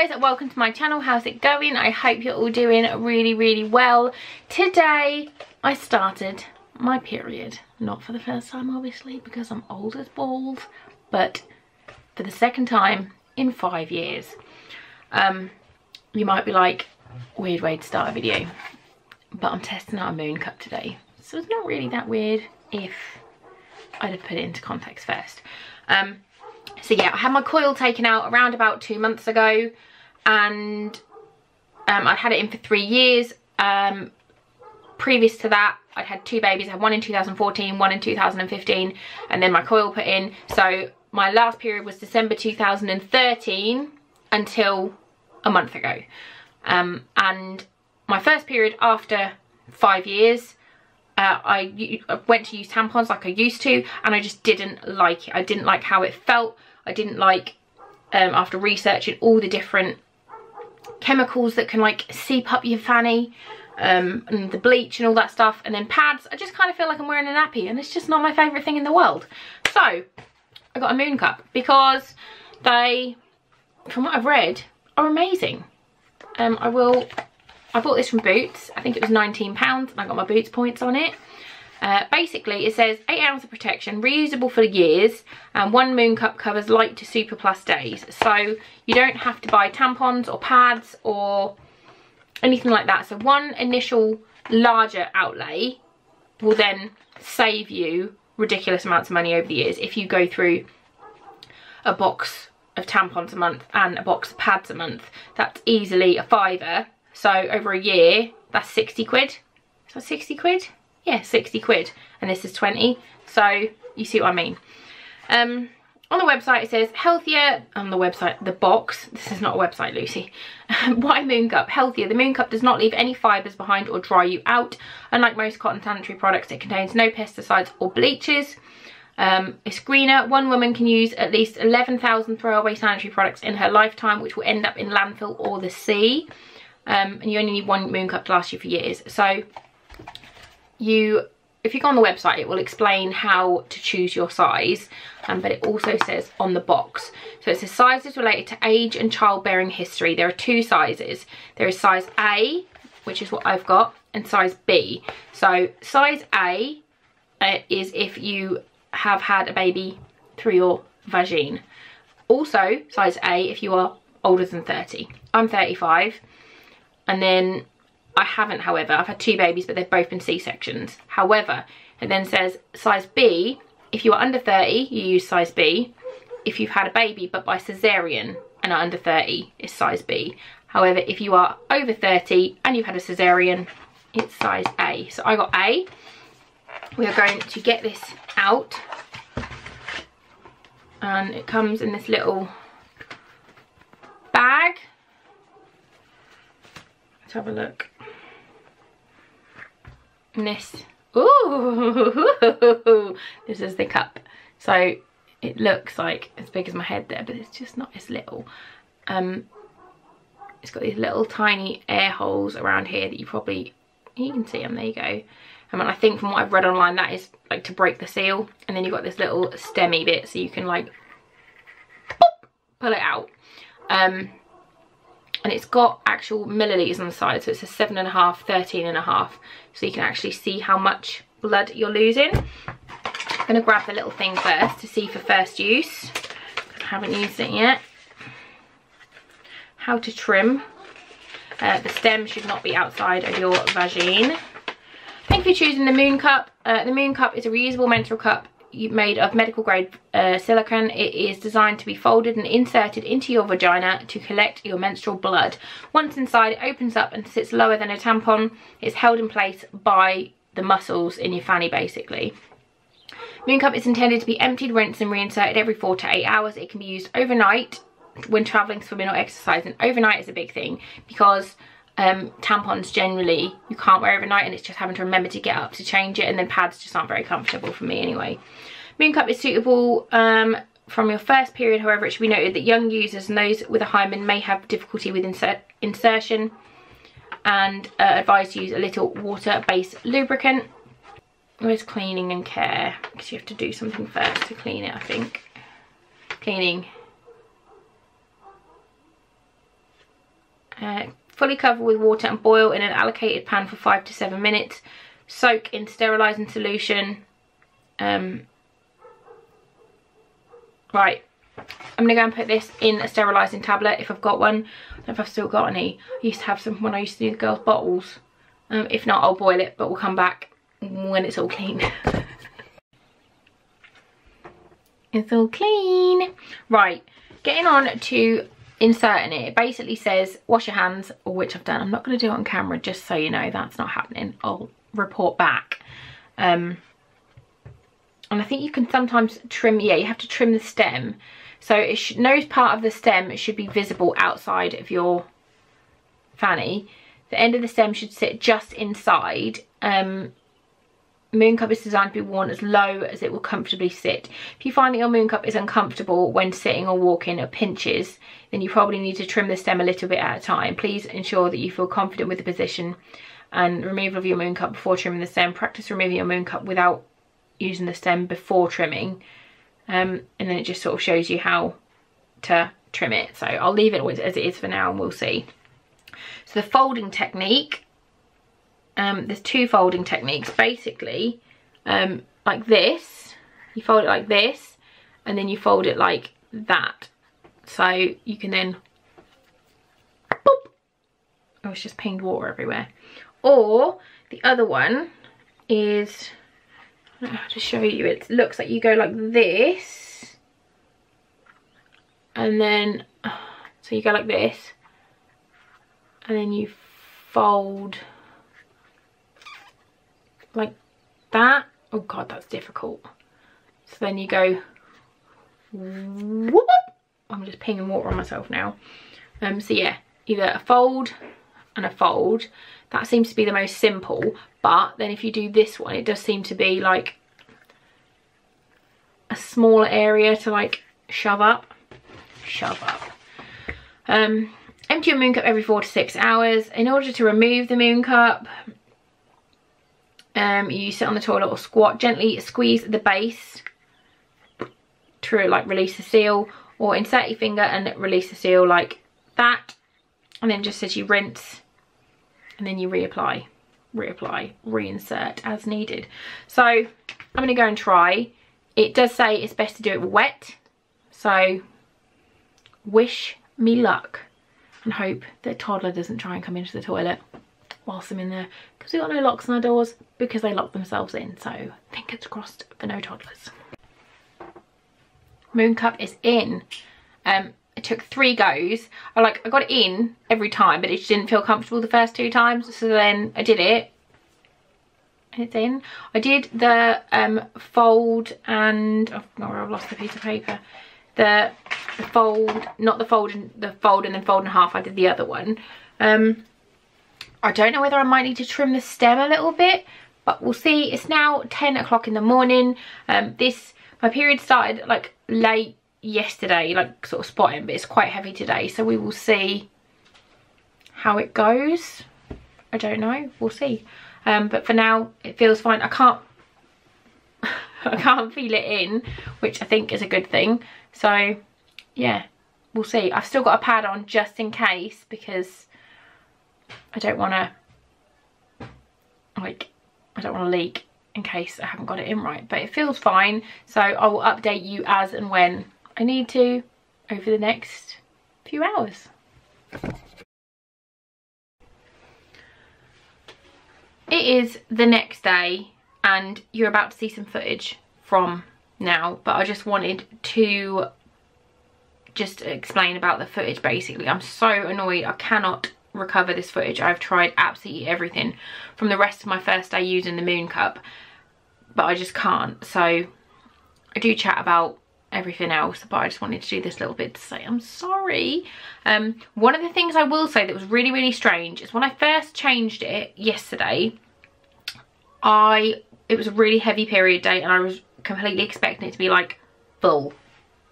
guys, welcome to my channel. How's it going? I hope you're all doing really well. Today I started my period, not for the first time obviously because I'm old as balls, but for the second time in 5 years. You might be like, weird way to start a video, but I'm testing out a Mooncup today, so it's not really that weird if I'd have put it into context first. So yeah, I had my coil taken out around about 2 months ago, and I'd had it in for 3 years. Previous to that, I'd had 2 babies. I had one in 2014, one in 2015, and then my coil put in. So my last period was December 2013 until a month ago. And my first period after 5 years, I went to use tampons like I used to, and I just didn't like it. I didn't like how it felt. I didn't like, after researching all the different chemicals that can like seep up your fanny, and the bleach and all that stuff, and then pads, I just kind of feel like I'm wearing a nappy, and it's just not my favourite thing in the world. So I got a Mooncup because they, from what I've read, are amazing. I bought this from Boots. I think it was £19 and I got my Boots points on it. Basically it says 8 ounces of protection, reusable for years, and 1 Mooncup covers light to super plus days. So you don't have to buy tampons or pads or anything like that. So one initial larger outlay will then save you ridiculous amounts of money over the years if you go through a box of tampons a month and a box of pads a month. That's easily a £5. So over a year, that's 60 quid. Is that 60 quid? Yeah, 60 quid. And this is 20. So you see what I mean. On the website it says healthier, on the website, the box, this is not a website, Lucy. Why Mooncup? Healthier. The Mooncup does not leave any fibres behind or dry you out. Unlike most cotton sanitary products, it contains no pesticides or bleaches. It's greener. One woman can use at least 11,000 throwaway sanitary products in her lifetime, which will end up in landfill or the sea. And you only need 1 Mooncup to last you for years. So if you go on the website, it will explain how to choose your size, but it also says on the box. So it says sizes related to age and childbearing history. There are 2 sizes. There is size A, which is what I've got, and size B. So size A is if you have had a baby through your vagine. Also size A if you are older than 30. I'm 35. And then I haven't, however, I've had 2 babies, but they've both been C-sections. However, it then says size B, if you are under 30, you use size B. If you've had a baby but by cesarean and are under 30, it's size B. However, if you are over 30 and you've had a cesarean, it's size A. So I got A. We are going to get this out. And it comes in this little bag. Let's have a look. And this, ooh, this is the cup. So it looks like as big as my head there, but it's just not, it's little. It's got these little tiny air holes around here that you can see them, there you go. And I think from what I've read online, that is like to break the seal. And then you've got this little stemmy bit so you can like boop, pull it out. And it's got actual millilitres on the side, so it's a 7.5, 13.5, so you can actually see how much blood you're losing. I'm going to grab the little thing first to see for first use, because I haven't used it yet. How to trim. The stem should not be outside of your vagine. Thank you for choosing the Mooncup. The Mooncup is a reusable menstrual cup made of medical grade silicone. It is designed to be folded and inserted into your vagina to collect your menstrual blood. Once inside, it opens up and sits lower than a tampon. It's held in place by the muscles in your fanny basically. Mooncup is intended to be emptied, rinsed and reinserted every 4 to 8 hours. It can be used overnight when travelling, swimming or exercising. Overnight is a big thing because tampons generally you can't wear overnight, and it's just having to remember to get up to change it, and then pads just aren't very comfortable for me anyway. Mooncup is suitable from your first period. However, it should be noted that young users and those with a hymen may have difficulty with insertion, and advised to use a little water-based lubricant. Where's cleaning and care? Because you have to do something first to clean it, I think. Cleaning. Fully cover with water and boil in an allocated pan for 5 to 7 minutes. Soak in sterilising solution. Right, I'm gonna go and put this in a sterilising tablet if I've got one. I don't know if I've still got any. I used to have some when I used to do the girls' bottles. If not, I'll boil it, but we'll come back when it's all clean. It's all clean. Right, getting on to inserting it. It basically says wash your hands, which I've done. I'm not going to do it on camera, just so you know that's not happening. I'll report back. And I think you can sometimes trim, yeah, you have to trim the stem. So it should, no part of the stem should be visible outside of your fanny. The end of the stem should sit just inside. Mooncup is designed to be worn as low as it will comfortably sit. If you find that your Mooncup is uncomfortable when sitting or walking or pinches, then you probably need to trim the stem a little bit at a time. Please ensure that you feel confident with the position and removal of your Mooncup before trimming the stem. Practice removing your Mooncup without using the stem before trimming, and then it just sort of shows you how to trim it. So I'll leave it as it is for now and we'll see. So the folding technique, there's two folding techniques basically. Like this, you fold it like this and then you fold it like that, so you can then boop. Oh, it's just pinged water everywhere. Or the other one is, I don't know how to show you, it looks like you go like this and then, so you go like this and then you fold like that. Oh god, that's difficult. So then you go whoop. I'm just pinging water on myself now. So yeah, either a fold and a fold. That seems to be the most simple, but then if you do this one, it does seem to be like a smaller area to like shove up. Empty your Mooncup every 4 to 6 hours. In order to remove the Mooncup, you sit on the toilet or squat, gently squeeze the base to like release the seal, or insert your finger and release the seal like that, and then just as you rinse and then you reapply, reinsert as needed. So I'm going to go and try. It does say it's best to do it wet, so wish me luck and hope that toddler doesn't try and come into the toilet whilst I'm in there, because we've got no locks on our doors because they lock themselves in, so fingers crossed for no toddlers. Mooncup is in. It took 3 goes. I got it in every time, but it just didn't feel comfortable the first 2 times, so then I did it and it's in. I did the fold and, oh no, I've lost the piece of paper. The fold, not the fold and the fold and then fold in half. I did the other one. I don't know whether I might need to trim the stem a little bit, but we'll see. It's now 10 o'clock in the morning. My period started like late yesterday, like sort of spotting, but it's quite heavy today, so we will see how it goes. I don't know, we'll see. But for now it feels fine. I can't feel it in, which I think is a good thing. So yeah, we'll see. I've still got a pad on just in case, because I don't want to leak in case I haven't got it in right, but it feels fine. So I will update you as and when I need to over the next few hours. It is the next day and you're about to see some footage from now, but I just wanted to just explain about the footage basically. I'm so annoyed I cannot recover this footage. I've tried absolutely everything from the rest of my first day using the Mooncup, but I just can't. So I do chat about everything else, but I just wanted to do this little bit to say I'm sorry. One of the things I will say that was really strange is when I first changed it yesterday, it was a really heavy period day and I was completely expecting it to be like full,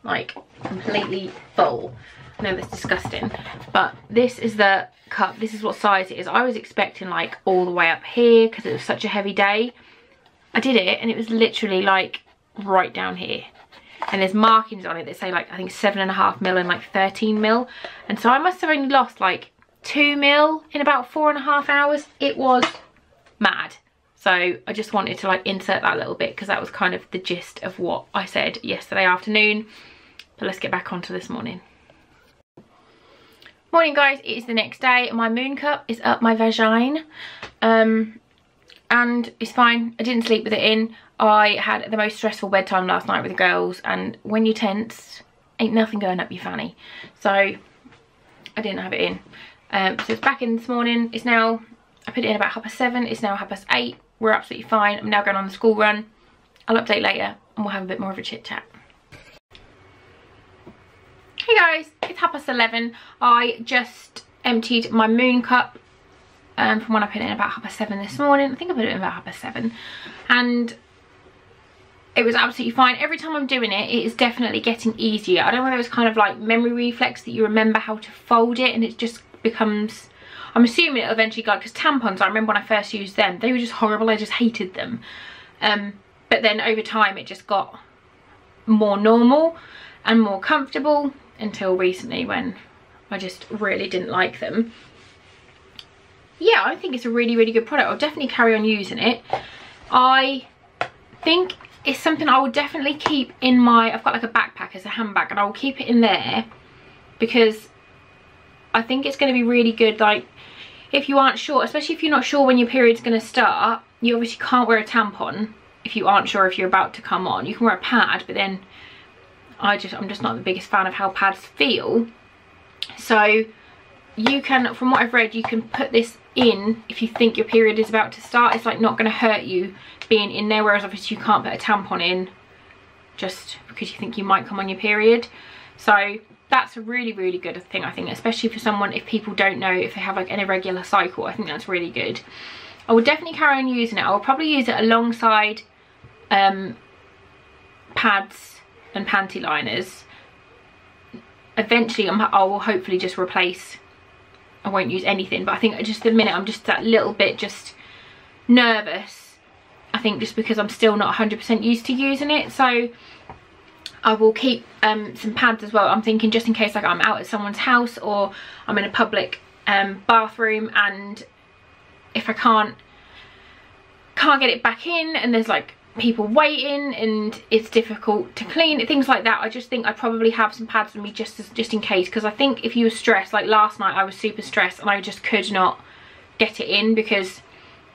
like completely full. I know that's disgusting, but this is the cup, this is what size it is. I was expecting like all the way up here because it was such a heavy day. I did it and it was literally like right down here, and there's markings on it that say like I think 7.5 mil and like 13 mil, and so I must have only lost like 2 mil in about 4.5 hours. It was mad. So I just wanted to like insert that little bit because that was kind of the gist of what I said yesterday afternoon. But let's get back onto this morning. Morning guys, it is the next day. My Mooncup is up my vagina. And it's fine. I didn't sleep with it in. I had the most stressful bedtime last night with the girls, and when you're tense, ain't nothing going up your fanny. So I didn't have it in. So it's back in this morning. It's now, I put it in about 7:30. It's now 8:30. We're absolutely fine. I'm now going on the school run. I'll update later and we'll have a bit more of a chit chat. Hey guys, it's 11:30. I just emptied my Mooncup from when I put it in about 7:30 this morning. I think I put it in about 7:30, and it was absolutely fine. Every time I'm doing it, it is definitely getting easier. I don't know whether it's kind of like memory reflex that you remember how to fold it and it just becomes, I'm assuming it'll eventually go, because tampons, I remember when I first used them, they were just horrible. I just hated them. But then over time it just got more normal and more comfortable until recently when I just really didn't like them. Yeah, I think it's a really, really good product. I'll definitely carry on using it. I think it's something I will definitely keep in my, I've got like a backpack as a handbag, and I will keep it in there because I think it's going to be really good. Like if you aren't sure, especially if you're not sure when your period's going to start, you obviously can't wear a tampon if you aren't sure if you're about to come on. You can wear a pad, but then I'm just not the biggest fan of how pads feel. So you can, from what I've read, you can put this in if you think your period is about to start. It's like not going to hurt you being in there, whereas obviously you can't put a tampon in just because you think you might come on your period. So that's a really, really good thing, I think, especially for someone, if people don't know if they have like an irregular cycle. I think that's really good. I will definitely carry on using it. I will probably use it alongside pads and panty liners. Eventually I will hopefully just replace, I won't use anything, but I think just the minute I'm just that little bit just nervous, I think just because I'm still not 100% used to using it. So I will keep some pads as well. I'm thinking just in case like I'm out at someone's house or I'm in a public bathroom, and if I can't get it back in and there's like people waiting and it's difficult to clean it, things like that, I just think I probably have some pads with me just in case. Because I think if you were stressed, like last night I was super stressed and I just could not get it in because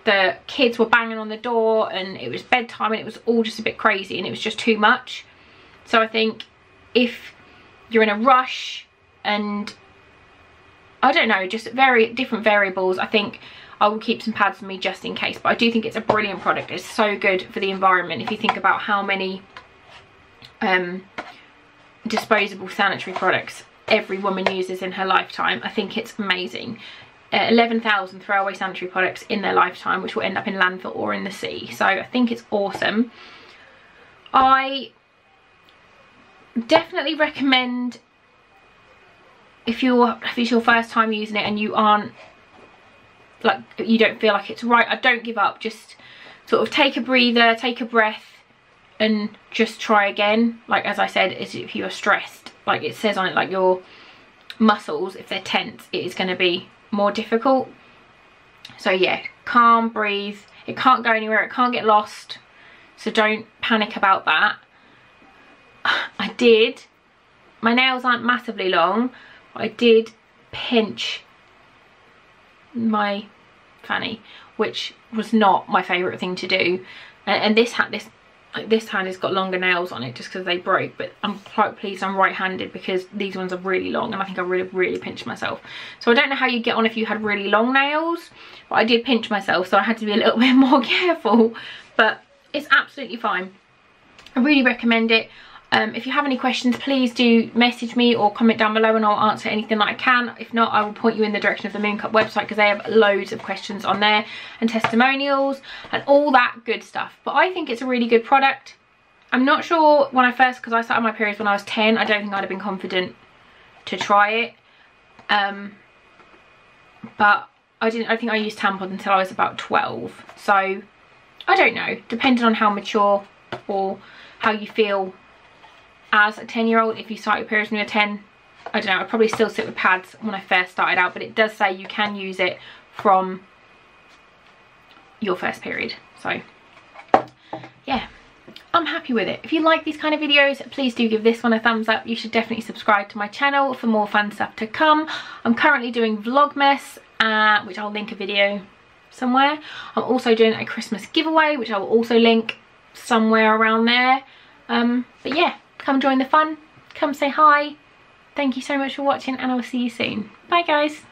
the kids were banging on the door and it was bedtime and it was all just a bit crazy and it was just too much. So I think if you're in a rush and I don't know, just different variables, I think I will keep some pads with me just in case. But I do think it's a brilliant product. It's so good for the environment. If you think about how many disposable sanitary products every woman uses in her lifetime, I think it's amazing. 11,000 throwaway sanitary products in their lifetime, which will end up in landfill or in the sea. So I think it's awesome. I definitely recommend, if it's your first time using it and you aren't, like, you don't feel like it's right, I don't give up. Just sort of take a breather, take a breath and just try again. Like as I said, if you're stressed, like it says on it, like your muscles, if they're tense, it is going to be more difficult. So yeah, calm, breathe. It can't go anywhere, it can't get lost, so don't panic about that. My nails aren't massively long, but I did pinch my fanny, which was not my favourite thing to do. And this hand has got longer nails on it just because they broke, but I'm quite pleased I'm right-handed because these ones are really long and I think I really pinched myself. So I don't know how you get on if you had really long nails, but I did pinch myself, so I had to be a little bit more careful, but it's absolutely fine. I really recommend it. If you have any questions, please do message me or comment down below and I'll answer anything that I can. If not, I will point you in the direction of the Mooncup website because they have loads of questions on there and testimonials and all that good stuff. But I think it's a really good product. I'm not sure when I first, because I started my periods when I was 10, I don't think I'd have been confident to try it. But I think I used tampons until I was about 12. So I don't know, depending on how mature or how you feel as a 10-year-old. If you start your periods when you're 10, I don't know, I'd probably still sit with pads when I first started out, but it does say you can use it from your first period. So yeah, I'm happy with it. If you like these kind of videos, please do give this one a thumbs up. You should definitely subscribe to my channel for more fun stuff to come. I'm currently doing Vlogmas, which I'll link a video somewhere. I'm also doing a Christmas giveaway, which I will also link somewhere around there. But yeah, come join the fun, come say hi. Thank you so much for watching, and I'll see you soon. Bye guys.